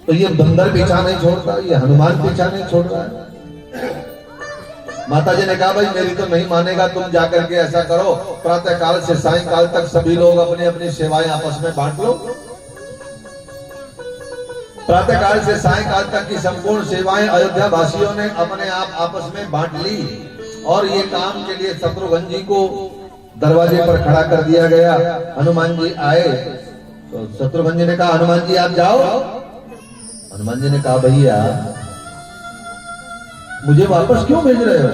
तो ये बंदर पीछा नहीं छोड़ता, ये हनुमान पीछा नहीं छोड़ रहा है। माता जी ने कहा भाई मेरी तो नहीं मानेगा, तुम जाकर के ऐसा करो, प्रातः काल से सायंकाल तक सभी लोग अपनी अपनी सेवाएं आपस में बांट लो। प्रातः काल से सायंकाल तक की संपूर्ण सेवाएं अयोध्या वासियों ने अपने आप आपस में बांट ली और ये काम के लिए शत्रुघ्न जी को दरवाजे पर खड़ा कर दिया गया। हनुमान जी आए तो शत्रुघ्न जी ने कहा हनुमान जी आप जाओ। हनुमान जी ने कहा भैया मुझे वापस क्यों भेज रहे हो?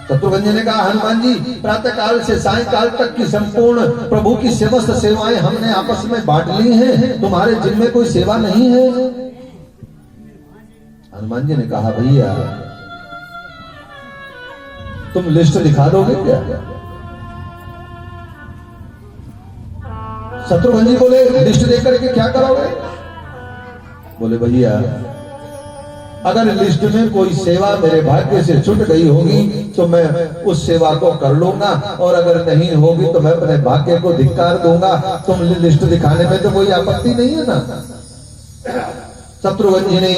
शत्रुघ्न जी ने कहा हनुमान जी प्रातः काल से सायंकाल तक की संपूर्ण प्रभु की समस्त सेवाएं हमने आपस में बांट ली हैं, तुम्हारे जिम्मे कोई सेवा नहीं है। हनुमान जी ने कहा भैया तुम लिस्ट दिखा दोगे क्या? शत्रुघ्न जी बोले लिस्ट देकर के क्या करोगे? बोले भैया अगर लिस्ट में कोई सेवा मेरे भाग्य से छूट गई होगी तो मैं उस सेवा को कर लूंगा और अगर नहीं होगी तो मैं अपने भाग्य को धिक्कार दूंगा। तुम लिस्ट दिखाने में तो कोई आपत्ति नहीं है ना? शत्रुघ्न जी ने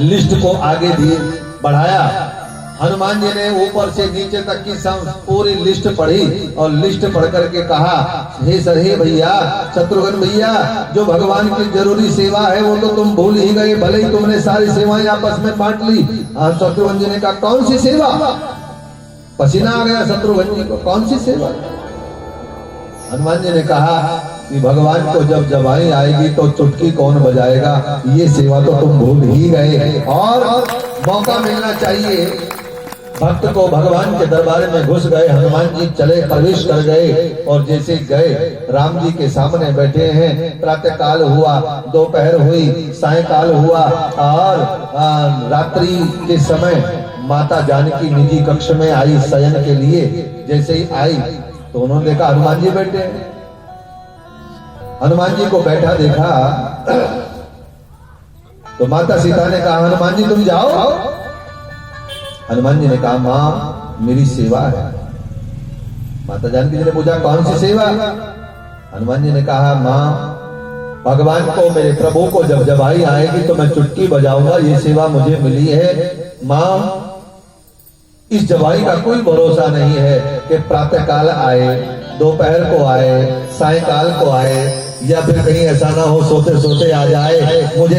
लिस्ट को आगे दिए बढ़ाया। हनुमान जी ने ऊपर से नीचे तक की पूरी लिस्ट पढ़ी और लिस्ट पढ़ करके कहा हे सर हे भैया शत्रुघ्न भैया जो भगवान की जरूरी सेवा है वो तो तुम भूल ही गए, भले ही तुमने सारी सेवाएं आपस में बांट ली। शत्रुघ्न जी ने कहा कौन सी सेवा? पसीना आ गया शत्रुघ्न जी को, कौन सी सेवा? हनुमान जी ने कहा कि भगवान को जब जवाई आएगी तो चुटकी कौन बजाएगा, ये सेवा तो तुम भूल ही गए। और मौका मिलना चाहिए। भक्त को भगवान के दरबार में घुस गए। हनुमान जी चले प्रवेश कर गए और जैसे गए राम जी के सामने बैठे हैं। प्रातः काल हुआ, दोपहर हुई, सायंकाल हुआ और रात्रि के समय माता जानकी निजी कक्ष में आई शयन के लिए। जैसे ही आई तो उन्होंने देखा हनुमान जी बैठे हैं। हनुमान जी को बैठा देखा तो माता सीता ने कहा हनुमान जी तुम जाओ। हनुमान जी ने कहा माँ मेरी सेवा है। माता जानकी जी ने पूछा कौन सी सेवा? हनुमान जी ने कहा माँ भगवान को मेरे प्रभु को जब जवाई आएगी तो मैं चुटकी बजाऊंगा, ये सेवा मुझे मिली है। माँ इस जवाई का कोई भरोसा नहीं है कि प्रातः काल आए, दोपहर को आए, सायंकाल को आए या फिर कहीं ऐसा ना हो सोते सोते आ जाए। मुझे